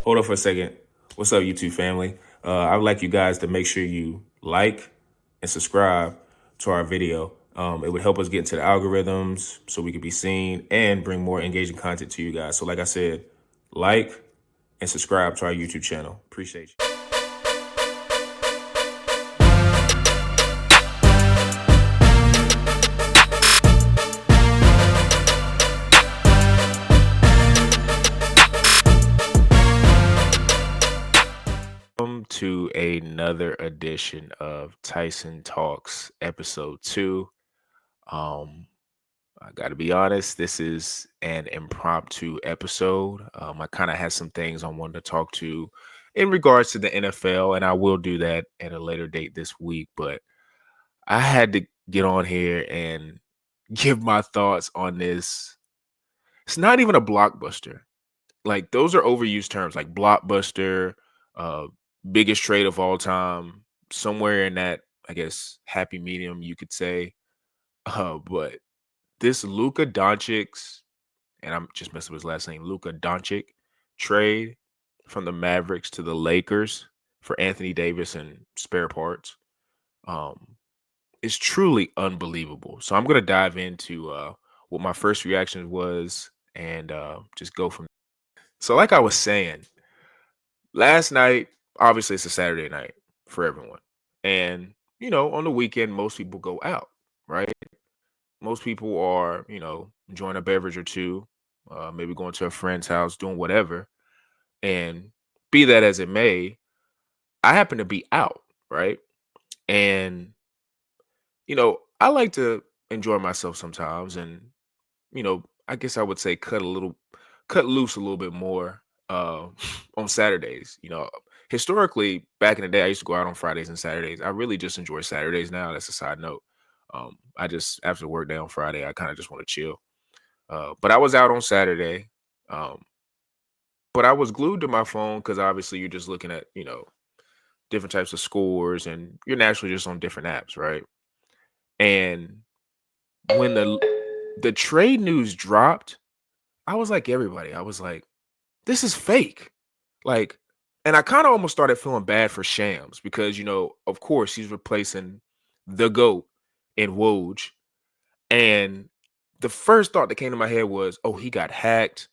Hold on for a second. What's up, YouTube family? I would like you guys to make sure you like and subscribe to our video. It would help us get into the algorithms so we could be seen and bring more engaging content to you guys. So like I said, like and subscribe to our YouTube channel. Appreciate you. Welcome to another edition of Tyson Talks, episode 2. I got to be honest, this is an impromptu episode. I kind of had some things I wanted to talk to in regards to the NFL, and I will do that at a later date this week. But I had to get on here and give my thoughts on this. It's not even a blockbuster. Like, those are overused terms, like blockbuster, uh, biggest trade of all time, somewhere in that, I guess, happy medium, you could say. But this Luka Doncic's, and I'm just messing with his last name, Luka Doncic trade from the Mavericks to the Lakers for Anthony Davis and spare parts is truly unbelievable. So I'm gonna dive into what my first reaction was and just go from. So, like I was saying, last night, obviously it's a Saturday night for everyone, and on the weekend most people go out, right? Most people are, enjoying a beverage or two, maybe going to a friend's house, doing whatever. And be that as it may, I happen to be out, right? And, I like to enjoy myself sometimes. And, I guess I would say cut loose a little bit more on Saturdays. Historically, back in the day, I used to go out on Fridays and Saturdays. I really just enjoy Saturdays now. That's a side note. I just, after the work day on Friday, I kind of just want to chill. But I was out on Saturday. Um, but I was glued to my phone because obviously you're just looking at, different types of scores and you're naturally just on different apps, right? And when the trade news dropped, I was like everybody. I was like, this is fake. Like, and I kind of almost started feeling bad for Shams because, of course, he's replacing the GOAT in Woj. And the first thought that came to my head was, oh, he got hacked.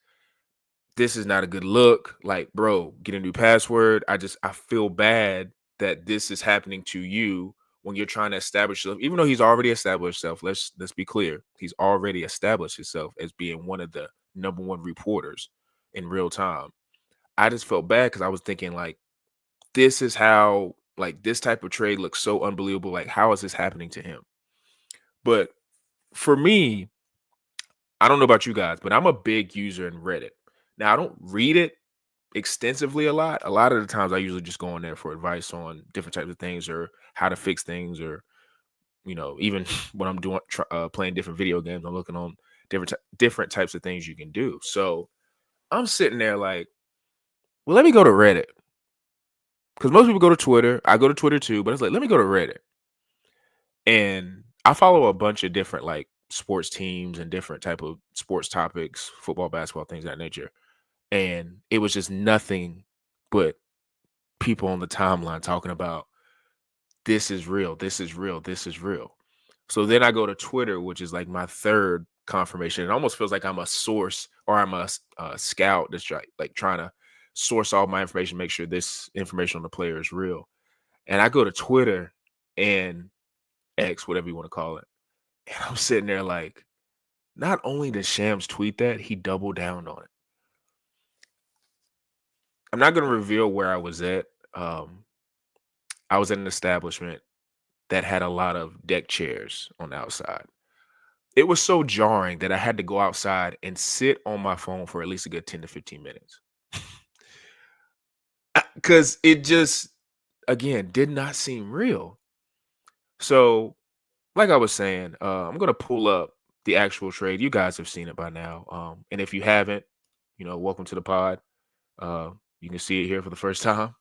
This is not a good look. Like, bro, get a new password. I feel bad that this is happening to you when you're trying to establish yourself, even though he's already established himself. Let's be clear. He's already established himself as being one of the number one reporters in real time. I just felt bad because I was thinking, like, this is how, like, this type of trade looks so unbelievable. Like, how is this happening to him? But for me, I don't know about you guys, but I'm a big user in Reddit. Now, I don't read it extensively a lot. A lot of the times I usually just go on there for advice on different types of things or how to fix things or, even when I'm doing playing different video games, I'm looking on different types of things you can do. So I'm sitting there like, well, let me go to Reddit because most people go to Twitter. I go to Twitter too, but it's like, let me go to Reddit. And I follow a bunch of different like sports teams and different type of sports topics, football, basketball, things of that nature. And it was just nothing but people on the timeline talking about this is real, this is real, this is real. So then I go to Twitter, which is like my third confirmation. It almost feels like I'm a source or I'm a scout that's like trying to source all my information, make sure this information on the player is real. And I go to Twitter and X, whatever you want to call it. And I'm sitting there like, not only did Shams tweet that, he doubled down on it. I'm not going to reveal where I was at. I was at an establishment that had a lot of deck chairs on the outside. It was so jarring that I had to go outside and sit on my phone for at least a good 10 to 15 minutes. Because it just, again, did not seem real. So, like I was saying, I'm going to pull up the actual trade. You guys have seen it by now. And if you haven't, welcome to the pod. You can see it here for the first time.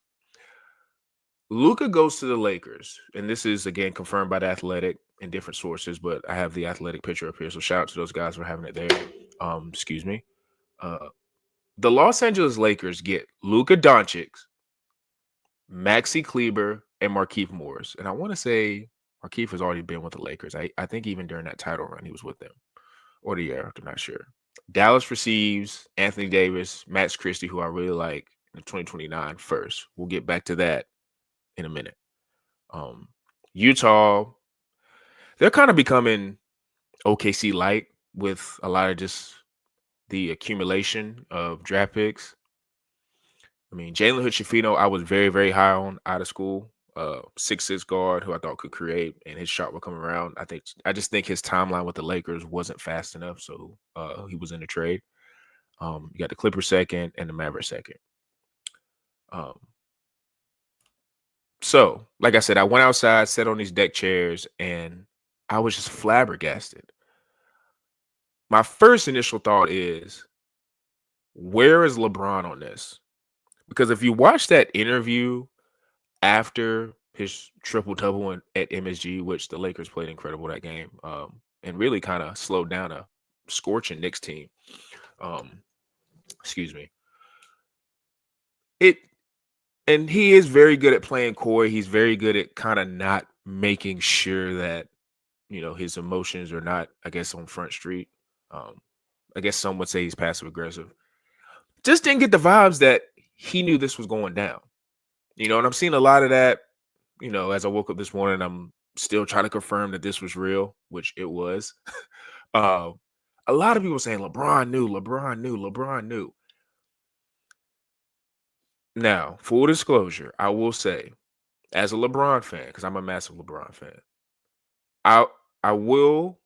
Luka goes to the Lakers, and this is again confirmed by the Athletic and different sources, but I have the Athletic picture up here. So shout out to those guys for having it there. Excuse me. Uh, The Los Angeles Lakers get Luka Doncic, Maxi Kleber, and Markieff Morris. And I want to say Markieff has already been with the Lakers. I think even during that title run, he was with them. Or the year after, I'm not sure. Dallas receives Anthony Davis, Max Christie, who I really like in 2029 first. We'll get back to that in a minute. Um, Utah, they're kind of becoming OKC light with a lot of just the accumulation of draft picks. I mean, Jalen Hood-Schifino, I was very, very high on out of school. 6'6" guard who I thought could create, and his shot would come around. I just think his timeline with the Lakers wasn't fast enough, so he was in the trade. You got the Clippers second and the Mavericks second. Um, so, like I said, I went outside, sat on these deck chairs, and I was just flabbergasted. My first initial thought is, where is LeBron on this? Because if you watch that interview after his triple-double at MSG, which the Lakers played incredible that game, and really kind of slowed down a scorching Knicks team. Excuse me. And he is very good at playing coy. He's very good at kind of not making sure that, his emotions are not, I guess, on Front Street. I guess some would say he's passive aggressive. Just didn't get the vibes that he knew this was going down. And I'm seeing a lot of that, as I woke up this morning, I'm still trying to confirm that this was real, which it was. A lot of people saying LeBron knew. Now, full disclosure, I will say, as a LeBron fan, because I'm a massive LeBron fan, I will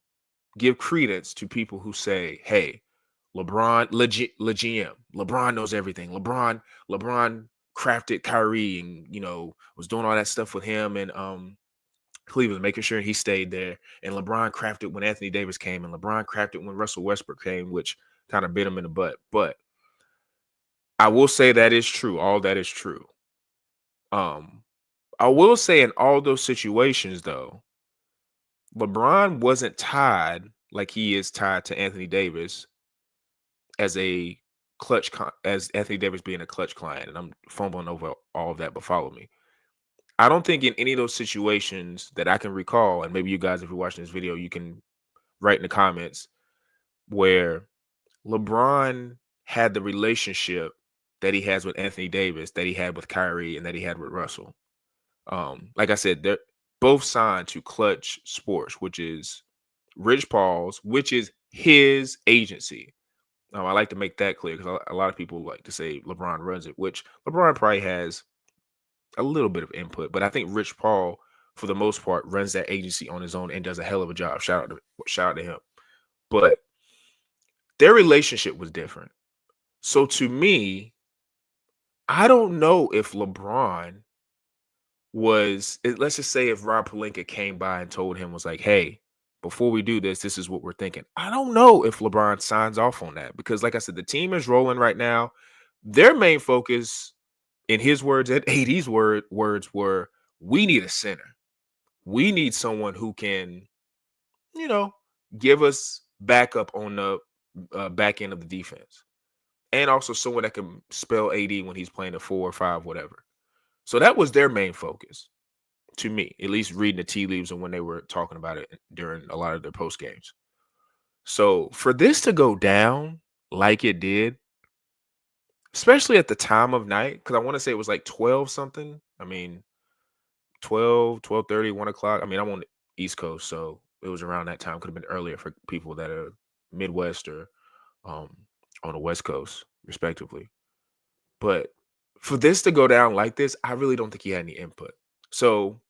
give credence to people who say, "Hey, LeBron, legit, GM, LeBron knows everything. LeBron crafted Kyrie, and was doing all that stuff with him and Cleveland, making sure he stayed there. And LeBron crafted when Anthony Davis came, and LeBron crafted when Russell Westbrook came, which kind of bit him in the butt. But I will say that is true. All that is true. I will say in all those situations, though, LeBron wasn't tied like he is tied to Anthony Davis as a as Anthony Davis being a clutch client. And I'm fumbling over all of that, but follow me. I don't think in any of those situations that I can recall, and maybe you guys, if you're watching this video, you can write in the comments, where LeBron had the relationship that he has with Anthony Davis, that he had with Kyrie, and that he had with Russell. Like I said, they're both signed to Clutch Sports, which is Rich Paul's, which is his agency. I like to make that clear because a lot of people like to say LeBron runs it, which LeBron probably has a little bit of input, but I think Rich Paul, for the most part, runs that agency on his own and does a hell of a job. Shout out to him. But their relationship was different. So to me, I don't know if LeBron let's just say if Rob Pelinka came by and told him, was like, "Hey, before we do this, this is what we're thinking." I don't know if LeBron signs off on that because, like I said, the team is rolling right now. Their main focus, in his words and AD's words, were, we need a center. We need someone who can, give us backup on the back end of the defense. And also someone that can spell AD when he's playing a 4 or 5, whatever. So that was their main focus, to me, at least reading the tea leaves and when they were talking about it during a lot of their post games. So for this to go down like it did, especially at the time of night, because I want to say it was like 12 something. I mean, 12, 12:30, 1 o'clock. I mean, I'm on the East Coast, so it was around that time. Could have been earlier for people that are Midwest or on the West Coast, respectively. But for this to go down like this, I really don't think he had any input. So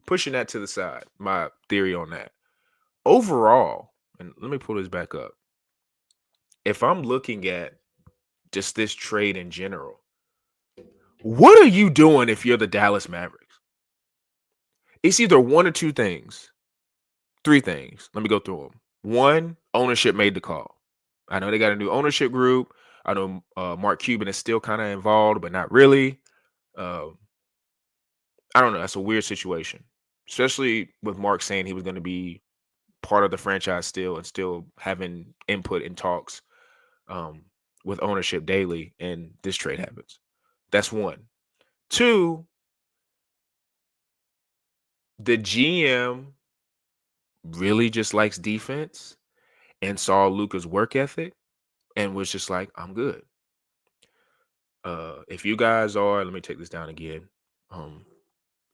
pushing that to the side, my theory on that. Overall, and let me pull this back up. If I'm looking at just this trade in general, what are you doing if you're the Dallas Mavericks? It's either one or two things. Three things. Let me go through them. One, ownership made the call. I know they got a new ownership group. I know Mark Cuban is still kind of involved, but not really. I don't know. That's a weird situation, especially with Mark saying he was going to be part of the franchise still and still having input in talks. with ownership daily, and this trade happens. That's one. Two, the GM really just likes defense and saw Luka's work ethic and was just like, I'm good. If you guys are, let me take this down again.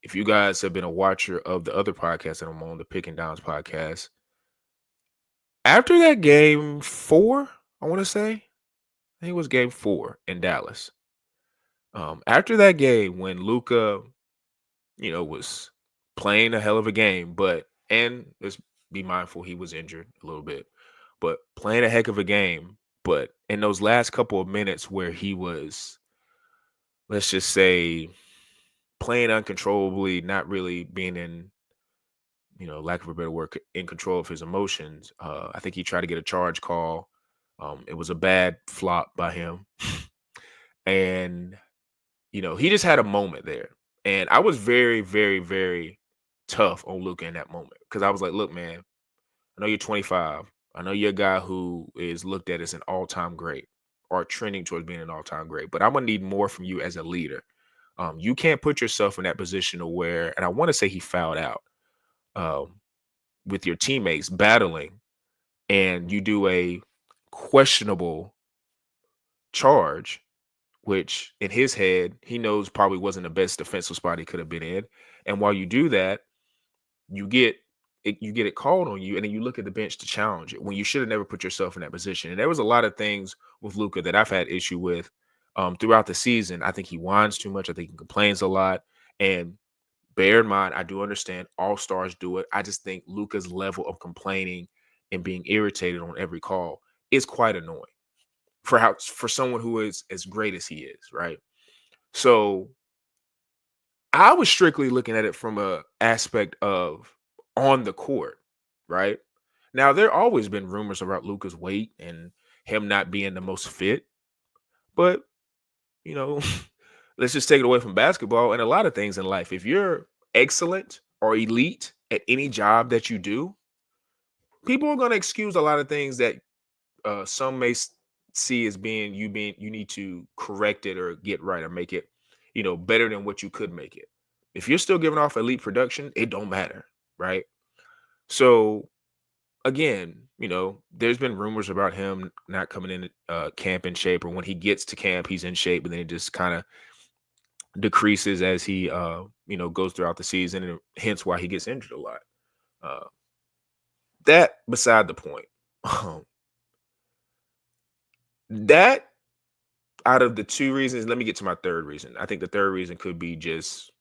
If you guys have been a watcher of the other podcast that I'm on, the Pick and Downs podcast, after that game 4, I want to say, I think it was game 4 in Dallas. After that game, when Luka, was playing a hell of a game, and let's be mindful he was injured a little bit, but playing a heck of a game. But in those last couple of minutes where he was, let's just say, playing uncontrollably, not really being in, lack of a better word, in control of his emotions. I think he tried to get a charge call. It was a bad flop by him. And, he just had a moment there. And I was very, very, very tough on Luka in that moment because I was like, look, man, I know you're 25. I know you're a guy who is looked at as an all-time great or trending towards being an all-time great, but I'm going to need more from you as a leader. You can't put yourself in that position of where, and I want to say he fouled out with your teammates battling, and you do a questionable charge, which in his head, he knows probably wasn't the best defensive spot he could have been in. And while you do that, you get it called on you, and then you look at the bench to challenge it when you should have never put yourself in that position. And there was a lot of things with Luka that I've had issue with throughout the season. I think he whines too much. I think he complains a lot. And bear in mind, I do understand all stars do it. I just think Luka's level of complaining and being irritated on every call is quite annoying for someone who is as great as he is, right? So I was strictly looking at it from a aspect of on the court, right? Now there always been rumors about Luka's weight and him not being the most fit, but you know, let's just take it away from basketball and a lot of things in life. If you're excellent or elite at any job that you do, people are going to excuse a lot of things that some may see as being you need to correct it or get right or make it, better than what you could make it. If you're still giving off elite production, it don't matter, right? So again, there's been rumors about him not coming in camp in shape, or when he gets to camp, he's in shape, but then it just kind of decreases as he goes throughout the season, and hence why he gets injured a lot. Uh, that beside the point. That out of the two reasons, let me get to my third reason. I think the third reason could be just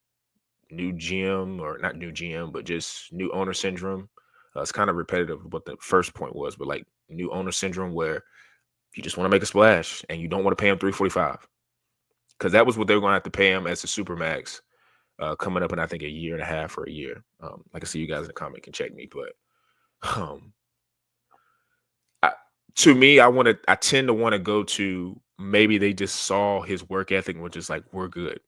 new GM, or not new GM, but just new owner syndrome. It's kind of repetitive of what the first point was, but like new owner syndrome where you just want to make a splash and you don't want to pay him 345, because that was what they were going to have to pay him as a supermax coming up in I think a year and a half or a year. Like I see you guys in the comment can check me, but um, to me, I tend to want to go to maybe they just saw his work ethic and were just like, we're good.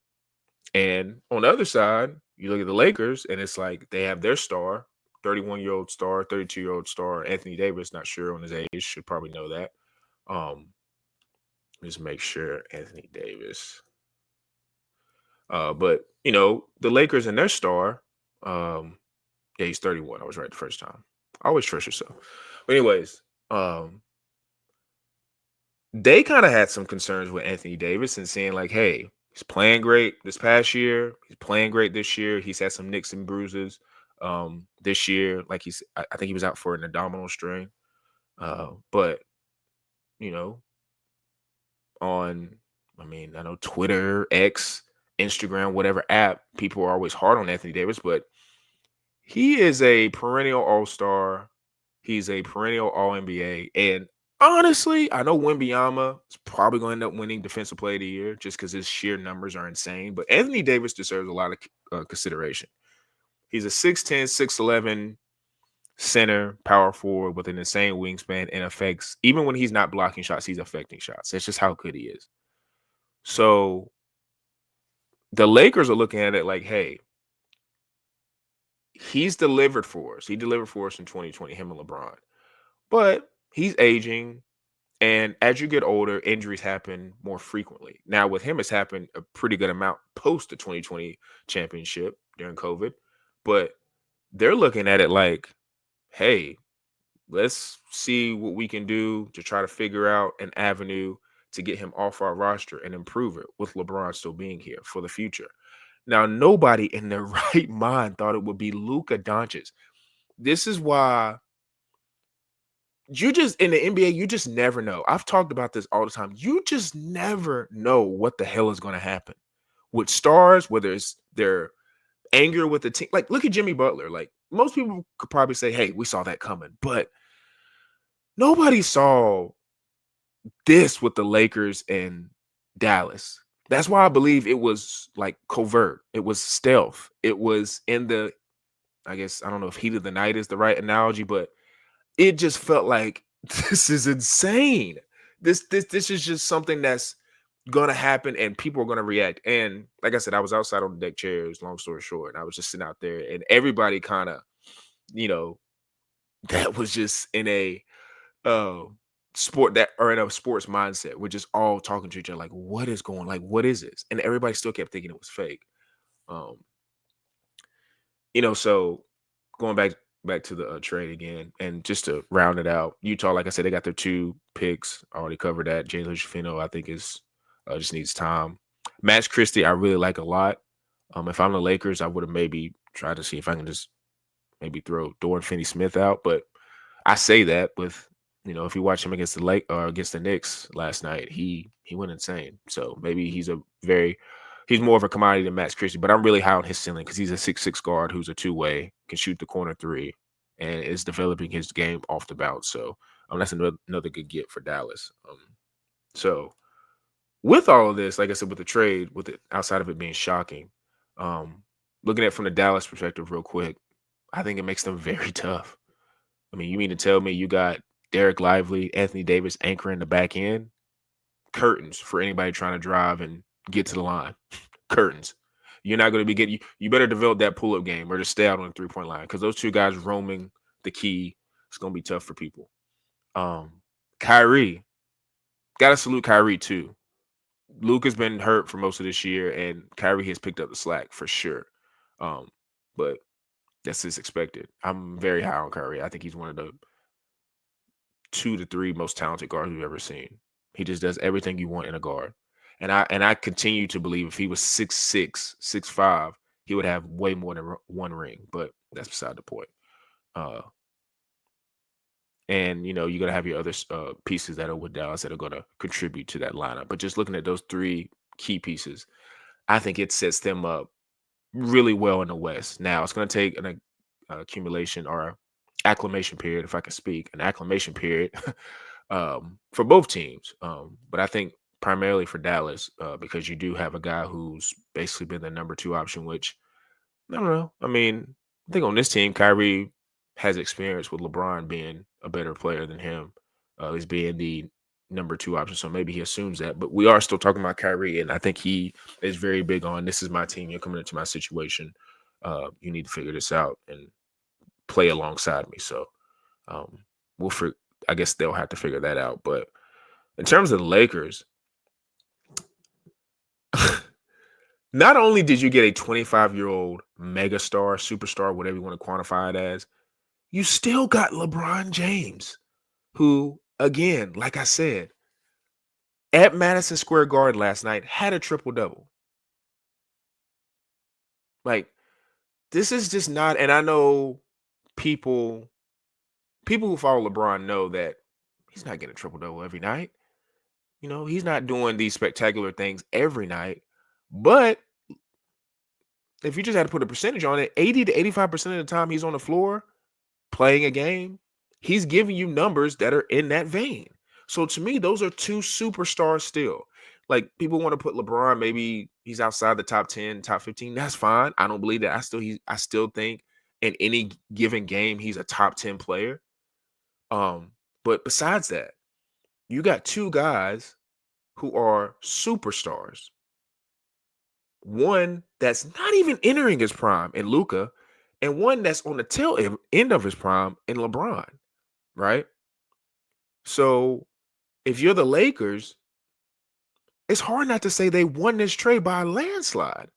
And on the other side, you look at the Lakers and it's like they have their star, 31-year-old star, 32-year-old star, Anthony Davis, not sure on his age, should probably know that. Just make sure Anthony Davis. But the Lakers and their star, yeah, he's 31. I was right the first time. I always trust yourself. But anyways, they kind of had some concerns with Anthony Davis and saying like, hey, he's playing great this past year. He's playing great this year. He's had some nicks and bruises this year. Like I think he was out for an abdominal strain. But, you know, I know Twitter, X, Instagram, whatever app, people are always hard on Anthony Davis, but he is a perennial all-star. He's a perennial all-NBA. And honestly, I know Wembanyama is probably going to end up winning Defensive Player of the Year just because his sheer numbers are insane. But Anthony Davis deserves a lot of consideration. He's a 6'10", 6'11" center, power forward with an insane wingspan and affects, even when he's not blocking shots, he's affecting shots. That's just how good he is. So the Lakers are looking at it like, hey, he's delivered for us. He delivered for us in 2020, him and LeBron. But he's aging. And as you get older, injuries happen more frequently. Now, with him, it's happened a pretty good amount post the 2020 championship during COVID. But they're looking at it like, hey, let's see what we can do to try to figure out an avenue to get him off our roster and improve it with LeBron still being here for the future. Now, nobody in their right mind thought it would be Luka Doncic. This is why you just in the NBA, you just never know. I've talked about this all the time. You just never know what the hell is going to happen with stars, whether it's their anger with the team. Like, look at Jimmy Butler. Like, most people could probably say, hey, we saw that coming, but nobody saw this with the Lakers and Dallas. That's why I believe it was like covert. It was stealth. It was in the, I guess, I don't know if heat of the night is the right analogy, but it just felt like this is insane. This is just something that's gonna happen and people are gonna react. And like I said, I was outside on the deck chairs, long story short, and I was just sitting out there and everybody kind of, you know, that was just in a uh sport that or in a sports mindset. We're just all talking to each other like, what is going like what is this? And everybody still kept thinking it was fake. Um, so going back to the trade again, and just to round it out, Utah, like I said, they got their 2 picks. I already covered that. Jalen Schifino, I think is just needs time. Max Christie, I really like a lot. If I'm the Lakers, I would have maybe tried to see if I can just maybe throw Dorian Finney-Smith out, but I say that with if you watch him against the against the Knicks last night, he went insane. So maybe he's more of a commodity than Max Christie, but I'm really high on his ceiling because he's a 6'6" guard who's a two-way, can shoot the corner three, and is developing his game off the bounce. So that's another good get for Dallas. So with all of this, like I said, with the trade, with it outside of it being shocking, looking at it from the Dallas perspective real quick, I think it makes them very tough. I mean, you mean to tell me you got Derek Lively, Anthony Davis anchoring the back end? Curtains for anybody trying to drive and get to the line. Curtains. You're not going to be getting you better develop that pull-up game or just stay out on the three-point line because those two guys roaming the key, it's going to be tough for people. Kyrie, got to salute Kyrie too. Luka's been hurt for most of this year, and Kyrie has picked up the slack for sure. But that's just expected. I'm very high on Kyrie. I think he's one of the 2 to 3 most talented guards we've ever seen. He just does everything you want in a guard. And I continue to believe if he was 6'6", 6'5", he would have way more than one ring, but that's beside the point. And you're going to have your other pieces that are with Dallas that are going to contribute to that lineup. But just looking at those 3 key pieces, I think it sets them up really well in the West. Now, it's going to take an accumulation or acclimation period, if I can speak, an acclimation period for both teams. But I think primarily for Dallas, because you do have a guy who's basically been the number 2 option, which I don't know. I mean, I think on this team, Kyrie has experience with LeBron being a better player than him, as being the number 2 option. So maybe he assumes that. But we are still talking about Kyrie, and I think he is very big on this is my team. You're coming into my situation. You need to figure this out and play alongside me. So I guess they'll have to figure that out. But in terms of the Lakers, not only did you get a 25-year-old megastar, superstar, whatever you want to quantify it as, you still got LeBron James, who, again, like I said, at Madison Square Garden last night, had a triple-double. Like, this is just not, and I know people who follow LeBron know that he's not getting a triple-double every night. He's not doing these spectacular things every night. But if you just had to put a percentage on it, 80 to 85% of the time he's on the floor playing a game, he's giving you numbers that are in that vein. So to me, those are 2 superstars still. Like, people want to put LeBron, maybe he's outside the top 10, top 15. That's fine. I don't believe that. I still think in any given game, he's a top 10 player. But besides that, you got 2 guys who are superstars. One that's not even entering his prime in Luka, and one that's on the tail end of his prime in LeBron, right? So if you're the Lakers, it's hard not to say they won this trade by a landslide.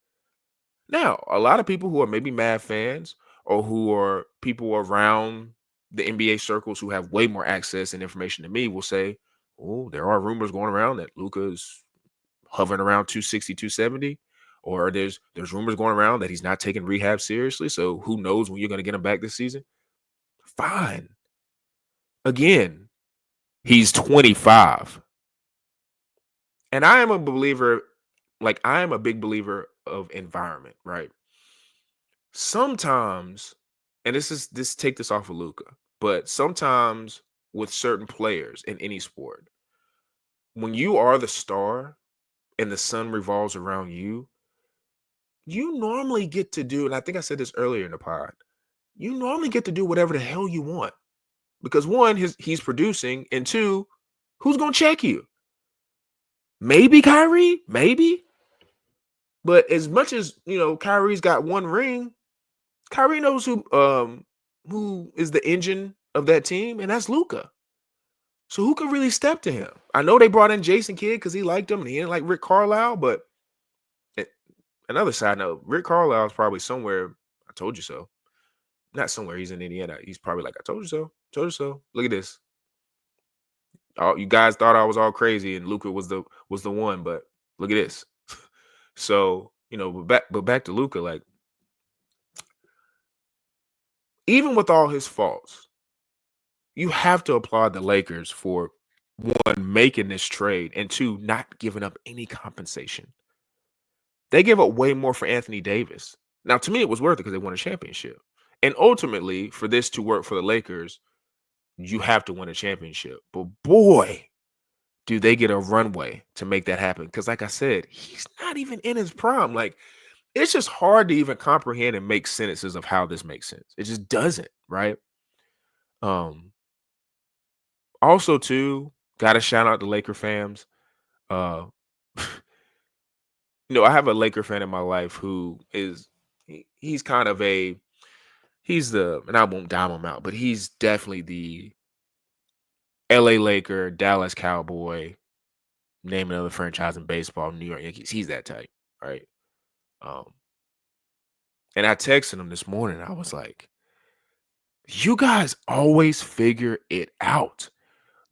Now, a lot of people who are maybe Mad fans or who are people around the NBA circles who have way more access and information than me will say, oh, there are rumors going around that Luka is hovering around 260, 270. Or there's rumors going around that he's not taking rehab seriously. So who knows when you're going to get him back this season? Fine. Again, he's 25. And I am a believer, like I am a big believer of environment, right? Sometimes, and this take this off of Luka, but sometimes with certain players in any sport, when you are the star and the sun revolves around you, you normally get to do, and I think I said this earlier in the pod, you normally get to do whatever the hell you want. Because one, he's producing, and two, who's gonna check you? Maybe Kyrie, maybe. But as much as Kyrie's got one ring, Kyrie knows who is the engine of that team, and that's Luka. So who could really step to him? I know they brought in Jason Kidd because he liked him and he didn't like Rick Carlisle, but another side note, Rick Carlisle is probably somewhere. I told you so. Not somewhere. He's in Indiana. He's probably like, I told you so. Told you so. Look at this. You guys thought I was all crazy and Luka was the one, but look at this. So but back to Luka, like even with all his faults, you have to applaud the Lakers for one, making this trade, and two, not giving up any compensation. They gave up way more for Anthony Davis. Now, to me, it was worth it because they won a championship. And ultimately, for this to work for the Lakers, you have to win a championship. But boy, do they get a runway to make that happen. Because like I said, he's not even in his prime. Like, it's just hard to even comprehend and make sentences of how this makes sense. It just doesn't, right? Also, too, gotta shout out the Laker fans. Uh, I have a Laker fan in my life who is he's kind of and I won't dime him out, but he's definitely the LA Laker, Dallas Cowboy, name another franchise in baseball, New York Yankees. He's that type, right? Um, and I texted him this morning. I was like, you guys always figure it out.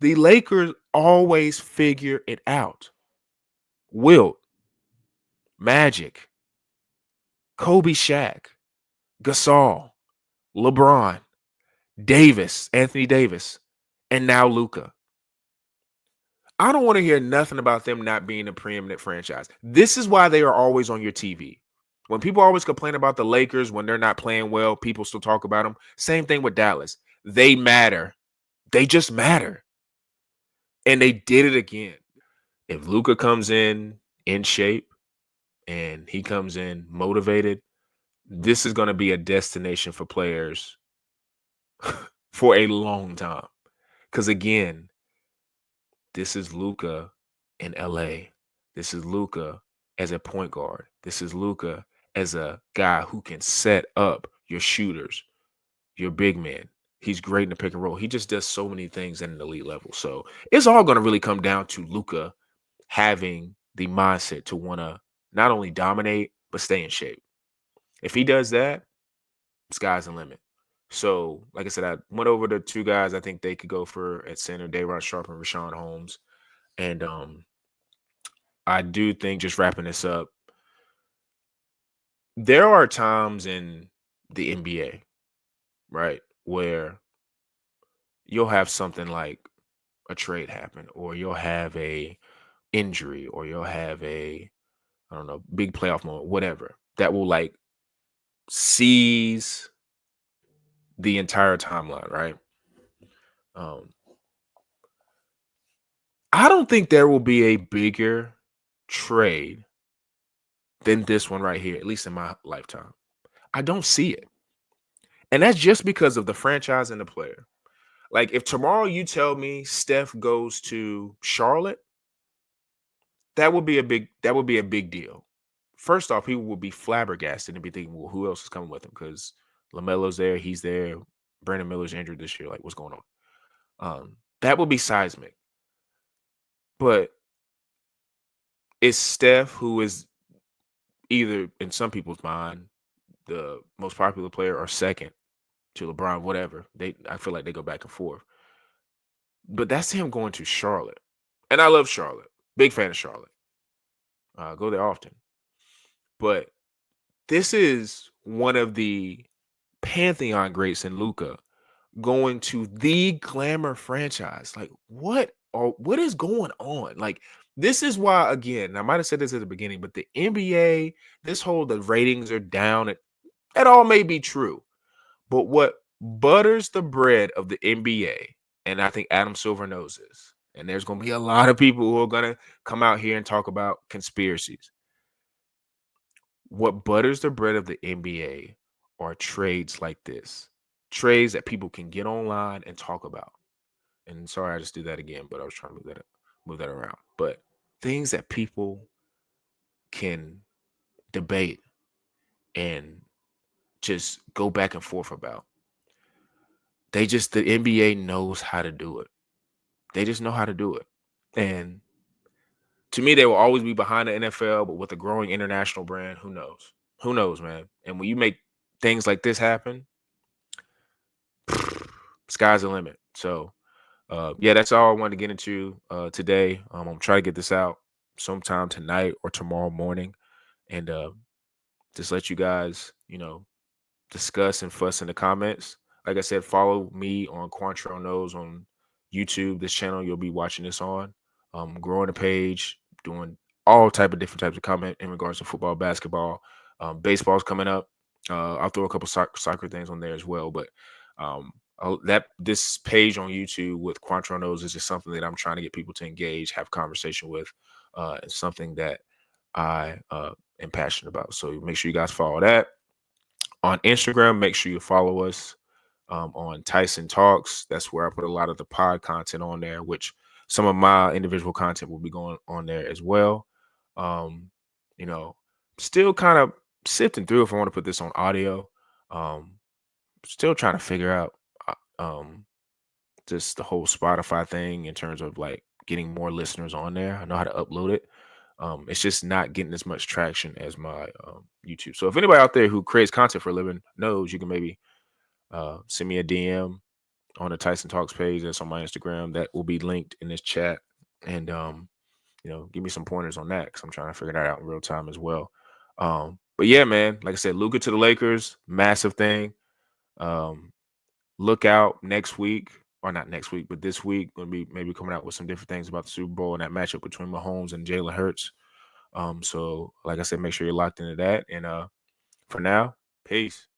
The Lakers always figure it out. Wilt, Magic, Kobe, Shaq, Gasol, LeBron, Davis, Anthony Davis, and now Luka. I don't want to hear nothing about them not being a preeminent franchise. This is why they are always on your TV. When people always complain about the Lakers when they're not playing well, people still talk about them. Same thing with Dallas. They matter. They just matter. And they did it again. If Luka comes in shape and he comes in motivated, this is going to be a destination for players for a long time. Because again, this is Luka in LA. This is Luka as a point guard. This is Luka as a guy who can set up your shooters, your big man. He's great in the pick and roll. He just does so many things at an elite level. So it's all going to really come down to Luka having the mindset to want to not only dominate, but stay in shape. If he does that, sky's the limit. So, like I said, I went over the two guys I think they could go for at center, Dayrod Sharp and Rashawn Holmes. And I do think, just wrapping this up, there are times in the NBA, right, where you'll have something like a trade happen, or you'll have a injury, or you'll have I don't know, big playoff moment, whatever, that will like seize the entire timeline, right? Um, I don't think there will be a bigger trade than this one right here, at least in my lifetime. I don't see it. And that's just because of the franchise and the player. Like, if tomorrow you tell me Steph goes to Charlotte, that would be a big deal. First off, people would be flabbergasted and be thinking, well, who else is coming with him? Because LaMelo's there, he's there. Brandon Miller's injured this year. Like, what's going on? That would be seismic. But it's Steph who is either, in some people's mind, the most popular player or second to LeBron, whatever. I feel like they go back and forth. But that's him going to Charlotte. And I love Charlotte. Big fan of Charlotte. Go there often. But this is one of the pantheon greats in Luka going to the glamour franchise. Like, what is going on? Like, this is why, again, I might have said this at the beginning, but the NBA, the ratings are down. That all may be true. But what butters the bread of the NBA, and I think Adam Silver knows this, and there's going to be a lot of people who are going to come out here and talk about conspiracies. What butters the bread of the NBA are trades like this, trades that people can get online and talk about. And sorry, I just did that again, but I was trying to move that around. But things that people can debate and just go back and forth about. The NBA knows how to do it. They just know how to do it. And to me, they will always be behind the NFL, but with a growing international brand, who knows? Who knows, man? And when you make things like this happen, sky's the limit. So, yeah, that's all I wanted to get into today. I'm gonna try to get this out sometime tonight or tomorrow morning, and just let you guys, discuss and fuss in the comments. Like I said, follow me on Quantrell Knows on YouTube. This channel you'll be watching this on. Growing a page, doing all different types of comment in regards to football, basketball, baseball's coming up. I'll throw a couple soccer things on there as well. But this page on YouTube with Quantrell Knows is just something that I'm trying to get people to engage, have conversation with. It's something that I am passionate about. So make sure you guys follow that. On Instagram, make sure you follow us on Tyson Talks. That's where I put a lot of the pod content on there, which some of my individual content will be going on there as well. Um, still kind of sifting through if I want to put this on audio. Still trying to figure out just the whole Spotify thing in terms of like getting more listeners on there. I know how to upload it. It's just not getting as much traction as my YouTube. So if anybody out there who creates content for a living knows, you can maybe send me a DM on the Tyson Talks page that's on my Instagram that will be linked in this chat, and give me some pointers on that because I'm trying to figure that out in real time as well. But yeah, man, like I said, Luka to the Lakers, massive thing. Look out next week, or not next week, but this week, going to be maybe coming out with some different things about the Super Bowl and that matchup between Mahomes and Jalen Hurts. So like I said, make sure you're locked into that. And for now, peace.